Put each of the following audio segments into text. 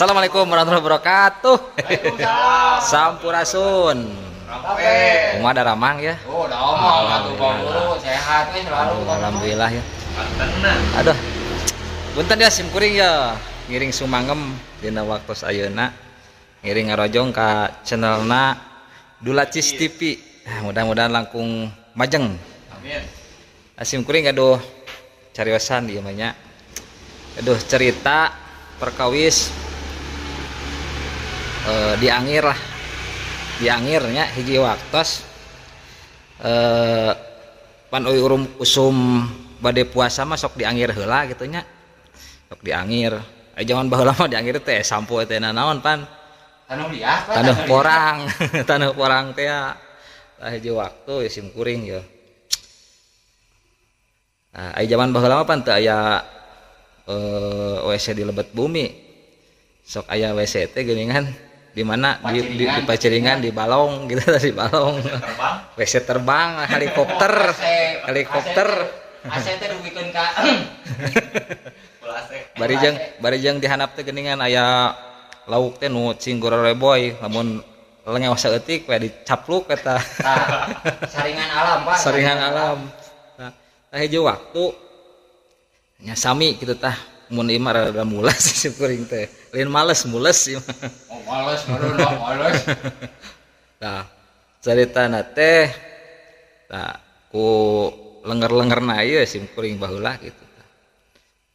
Assalamualaikum warahmatullahi wabarakatuh. Sampurasun. Rumah ada ramang ya? Oh, ramang atuh Bang Guru, sehat we selalu. Alhamdulillah ya. Aduh. Punten ya sim kuring ya. Ngiring sumangem dina waktu ayeuna. Ngiring ngarojong ka channelna Dulacis TV. Mudah-mudahan langkung majeng. Amin. Sim kuring aduh cariosan ieu mah nya. Aduh cerita perkawis diangir lah, diangirnya hiji waktos pan urum usum bade puasa mah sok diangir heula gitu nya, sok diangir jangan baheula mah diangir teh sampo teh naon pan Tanuh liah apa? taneuh porang taneuh porang teh hiji waktu ya sim kuring ya aya zaman baheula mah pan teu aya WC di Lebet Bumi, sok aya WC teh geuningan di mana di Paceringan di Balong gitu di Balong WC terbang helikopter AC teh dugikeun ka barijeng dihanap teh geuningan aya lauk teh nu cing gororeboy lamun lengeos saeutik we dicapluk eta saringan alam Pak saringan alam. Nah hiji waktu nya sami kitu tah mun ieu mah rada mulas sim kuring teh lain males mules ieu mah. Oh males barudak males. Tah caritana teh tah ku lenger-lengerna ieu sim kuring baheula kitu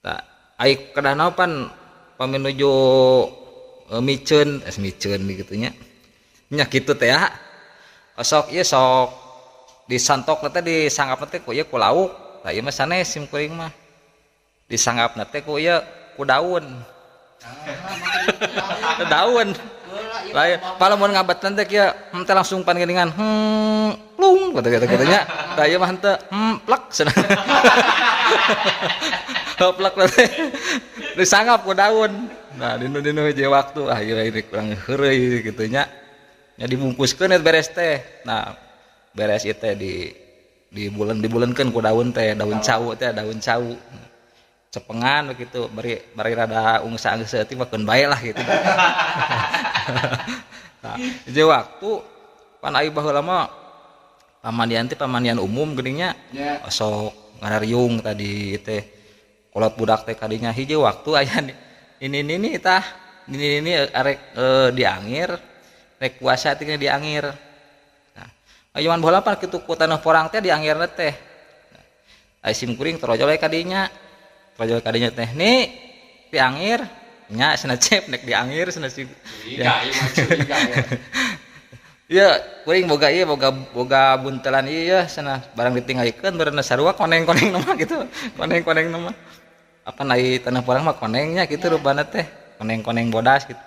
tah ai kadana pan paminuju miceun kitu nya nya kitu teh ya sok ieu sok disantok teh disanggap teh ku ieu ku lauk tah ieu mah sanes sim kuring mah disanggap teh ku ieu ku daun daun lain palamun ngabetan teh kieu teh langsung pan geuningan plung kata nya tah ieu mah henteu plek cenah plek teh disanggap ku daun. Nah dinu hiji waktu ieu ini kurang heureuy kitu nya nya dibungkuskeun eta beres teh. Nah beres ieu teh dibuleunkeun ku daun teh daun cau teh daun cau cepengan begitu bari rada ungsa-ungsa seutik mah keun bae lah gitu. Nah, hiji waktu pan aya baheula mah pamandian umum geuning nya sok ngarariung tadi teh kolot budak teh kadinya hiji waktu aya ini tah ini arek diangir rek puasa teh diangir. Nah, ayeuna baheula pan kitu ku taneuh porang teh diangirna teh. Aya sim kuring torojol we kadinya. Rajol kadinya teh nih diangir nya cenah cep nek diangir cenah si ya kuring boga ieu boga buntelan ieu ya cenah barang ditinggalikeun beureuna sarua koneng-koneng nama gitu koneng-koneng nama apa nai tanah porang mah konengnya gitu rupana teh koneng-koneng bodas gitu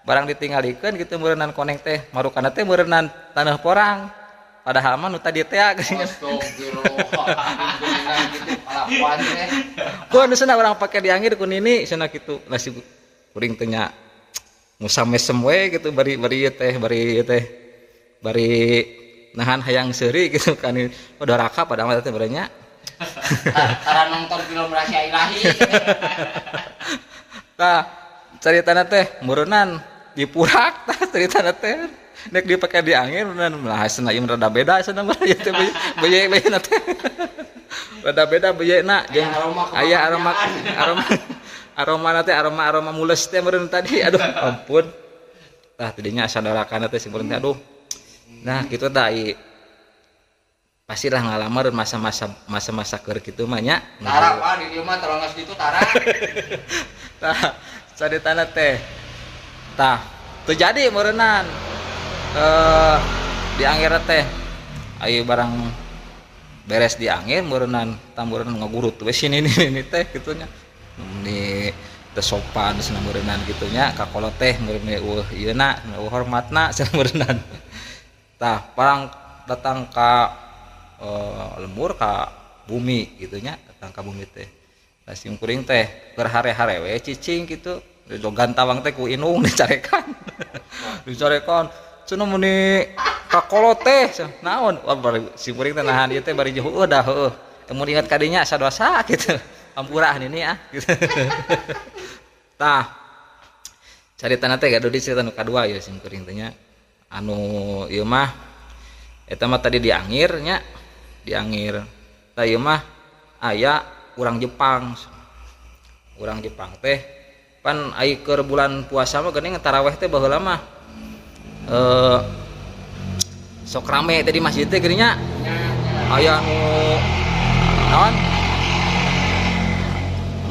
barang ditinggalikeun gitu beureunan koneng teh marukana teh beureunan tanah porang padahal mah nu tadi teh geuningan ku anu cenah urang pake diangir ku nini cenah kitu nasi kuring teh nya musa mesem we gitu bari nahan hayang seuri gitu kan udah raka pada mah teh berenya cara nonton film Rahasia Ilahi. Tah caritana teh meureunnan dipurak tah caritana teh nek dipake diangir meureunnan lah cenah ieu rada beda cenah mah ieu teh beye-beyena teh rada beda beyeuna jeung aya aroma teh aroma mules teh meureun tadi aduh ampun tah tidinya sadarakan teh simpureun teh aduh nah kitu tah pastilah ngalamar masa-masa keur kitu mah nya tarap di dieu mah terongos ditu tarap tah caritana teh tah teu jadi meureunnan diangir teh aya barang beres diangir meureunnan tameureunnan ngagurut we sini teh kitu nya ni teu sopan cenah meureunnan kitu nya ka kolot teh meureun ieuna hormatna cenah meureunnan tah parang datang ka lemur ka bumi gitu nya datang ka bumi teh da sim kuring teh keur hare-hare we cicing kitu jogan tawang teh ku inung dicarekan cenah meni ka kolot teh naon bari sim kuring teh nahan ieu teh bari heueuh dah heueuh mun inget kadinya sadosa gitu ampurah ini gitu. Tah caritana teh gaduh di cerita nu kadua ya simkuring teh nya anu ieu mah eta mah tadi di Angir nya di Angir tah ieu mah aya urang Jepang teh pan ai keur bulan puasa mah geuning tarawih teh baheula mah sok rame teh di masjid teh geuning nya aya nu naon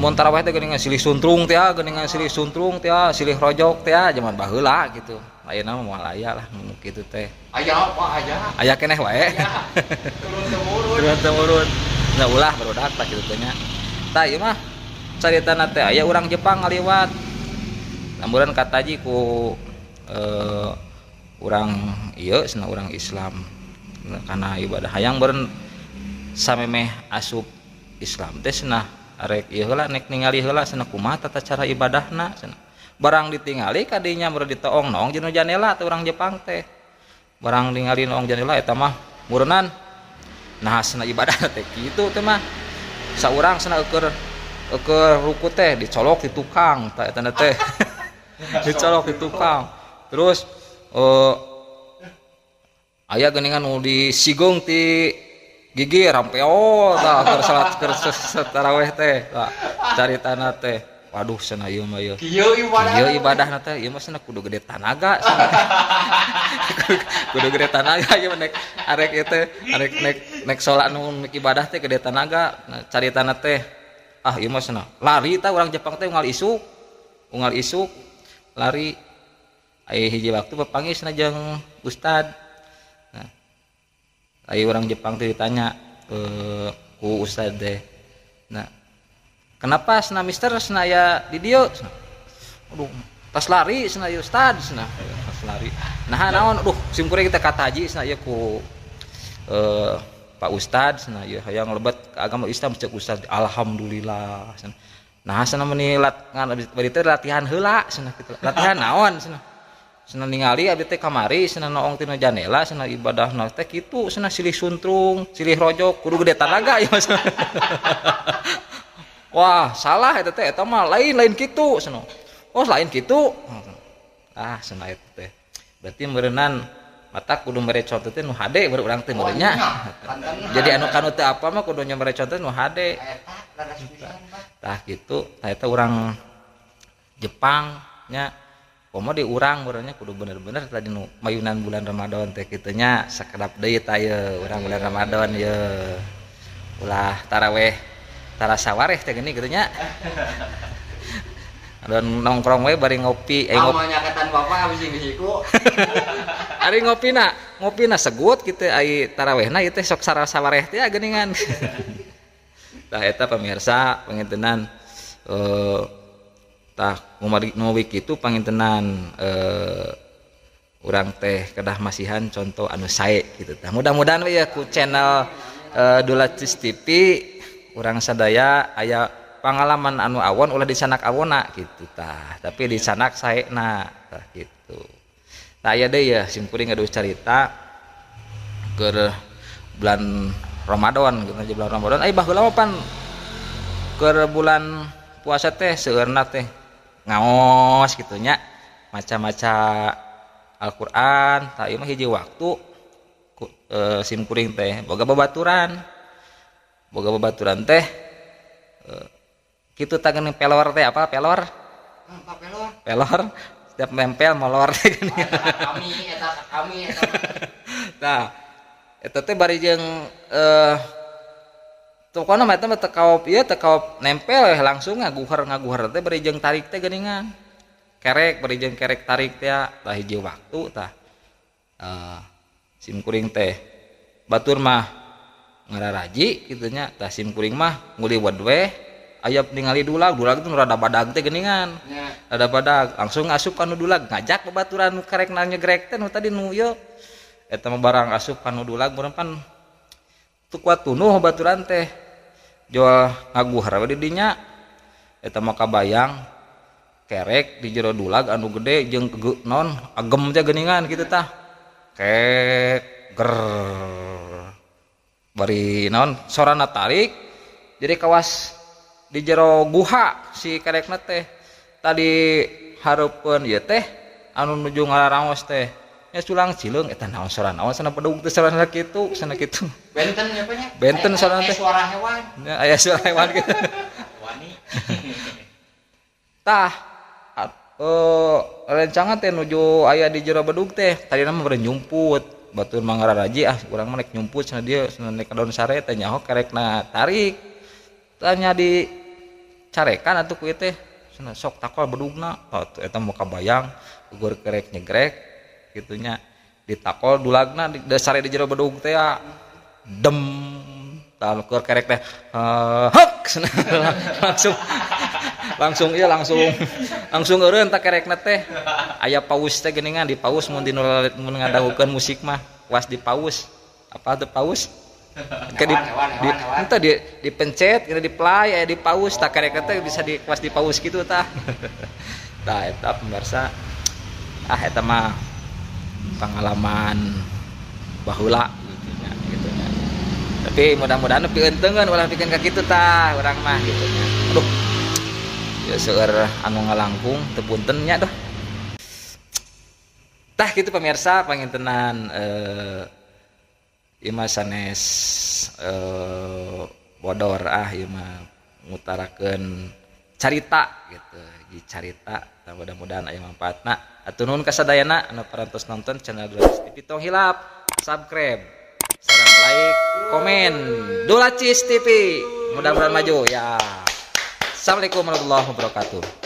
mun tarawih teh geuningan silih suntrung teh geuningan silih suntrung teh silih rojok teh zaman baheula gitu ayeuna mah moal aya lah nu kitu teh Aya apa aja? aya keneh wae turun temurun nah ulah barudak tah kitu teh nya tah ieu mah caritana teh aya urang Jepang ngaliwat lamburan kataji ku urang ieu cenah urang Islam kana ibadah hayang beureun samemeh asup Islam teh cenah arek ieu heula nek ningali heula cenah kumaha tata cara ibadahna cenah barang ditingali kadinya meureun ditoong naong jeung janela teh urang Jepang teh barang ningali naong janela eta mah meureunnan nah cenah ibadahna teh kitu teh mah saurang cenah eukeur ruku teh dicolok di tukang tah eta teh dicolok di tukang terus aya geuningan nu disigong ti gigi rampeo tah keur salat tarawih teh tah caritana teh waduh cenah ieu mah ieu ieu ibadahna teh ieu mah cenah kudu gede tanaga kudu gede tanaga ieu nek arek ieu teh arek nek salat nu mik ibadah teh gede tanaga nah caritana teh ieu mah cenah lari tah urang Jepang teh unggal isuk lari aya hiji waktu papanggih cenah jeung ustad nah aya urang Jepang teh ditanya ku ustad teh nah kenapa cenah mister cenah aya di dieu aduh tas lari cenah ieu ustad cenah tas lari nah naon aduh simkuring kita kataji cenah ieu ku Pak Ustad cenah ieu hayang lebet ke agama Islam cek ustad alhamdulillah cenah nah cenah meuni bari teh latihan heula cenah kitu latihan naon cenah ningali abdi teh kamari cenah naong tina janela cenah ibadahna teh kitu cenah silih suntrung silih rojok kudu gede tanaga ieu cenah wah salah eta mah lain kitu cenah oh lain kitu cenah eta teh berarti meureunan mata kudu mere contoh teh nu hade baru urang teh meureun nya jadi anu kanu teh apa mah kudu nya mere contoh nu hade tah kitu tah eta urang Jepang nya komo di urang meureun nya kudu bener-bener tadi nu mayunan bulan Ramadan teh kitu nya sakedap deui tah ye urang bulan Ramadan ye ulah tarawih tarasawareh teh gini kitu nya dan nongkrong we bari ngopi ngopi nyakatan bapak bisi-bisiku ari ngopina segut kitu ai tarawehna ieu teh sok sarasawareh teh geuningan tah eta pamirsa pangintenan tah ngopi kitu pangintenan urang teh kedah masihan contoh anu sae kitu tah mudah-mudahan we ya ku channel Dulacis TV urang sadaya aya pengalaman anu awon ulah disanak awona gitu tah tapi disanak saena tah gitu tah aya deui ya simkuring gaduh carita keur bulan Ramadan gitu bulan Ramadan baheula mah pan keur bulan puasa teh seueurna teh ngaos kitu nya maca-maca Al-Qur'an tah ieu mah hiji waktu simkuring teh boga babaturan teh kitu tah geuning pelor teh apa pelor setiap nempel molor teh kami nah eta teh bari jeung pokona mah eta mah teu kaop nempel langsung ngaguhar teh bari jeung tarik teh geuningan bari jeung kerek tarik teh tah hiji waktu tah simkuring teh batur mah ngararaji kitu nya tah simkuring mah nguliwed we aya ningali dulag itu nu rada badag teh geuningan rada badag langsung asup ka nu dulag ngajak babaturan nu karek nyegrek teh nu tadi nu ieu eta mah barang asup ka nu dulag meureun pan teu kuat tunuh babaturan teh jual ngaguhar we di dinya eta mah kabayang kerek di jero dulag anu gede jeung non agem teh geuningan kitu tah kek ger bari naon sorana tarik jadi kawas di jero guha si kerekna teh tadi hareupeun ieu teh anu nuju ngararaos teh nya sulang cileung eta naon soran naon sana pedung teh soranna kitu sana kitu Benten ya Pak nya. benten soranna teh Suara hewan. nya aya suara hewan gitu Wani. tah rencangan teh nuju aya di jero bedug teh tadi mah beureun nyumput batur mangararaji urang mah rek nyumput cenah dieu cenah naik ka daun sare teh nyaho kerekna tarik tanya di carekan atuh ku ieu teh cenah sok takol bedugna eta mau kabayang gugur kerek nyegrek gitunya ditakol dulagna di sare di jero bedug teh ya dem tah keur kerek teh hek langsung eureun tak kerekna teh aya paus teh geuningan di paus mun ngadagukeun musik mah was di paus apa tuh paus ke di entah dipencet kena di play aya di paus tak kerekna teh bisa di was di paus kitu tah tah eta pemirsa eta mah pengalaman baheula gitu nya tapi mudah-mudahan nepi enteungeun ulah pikeun ka kitu tah urang mah gitu nya aduh ya seueur anu ngalangkung teu punten nya doh tah kitu pemirsa pangintenan ieu mah sanes bodor ieu mah ngutarakeun carita gitu carita mudah-mudahan aya manfaatna atuh nuhun kasadayana anu parantos nonton channel Dulacis TV tong hilap subscribe sareng like komen Dulacis TV mudah-mudahan maju ya. Assalamualaikum warahmatullahi wabarakatuh.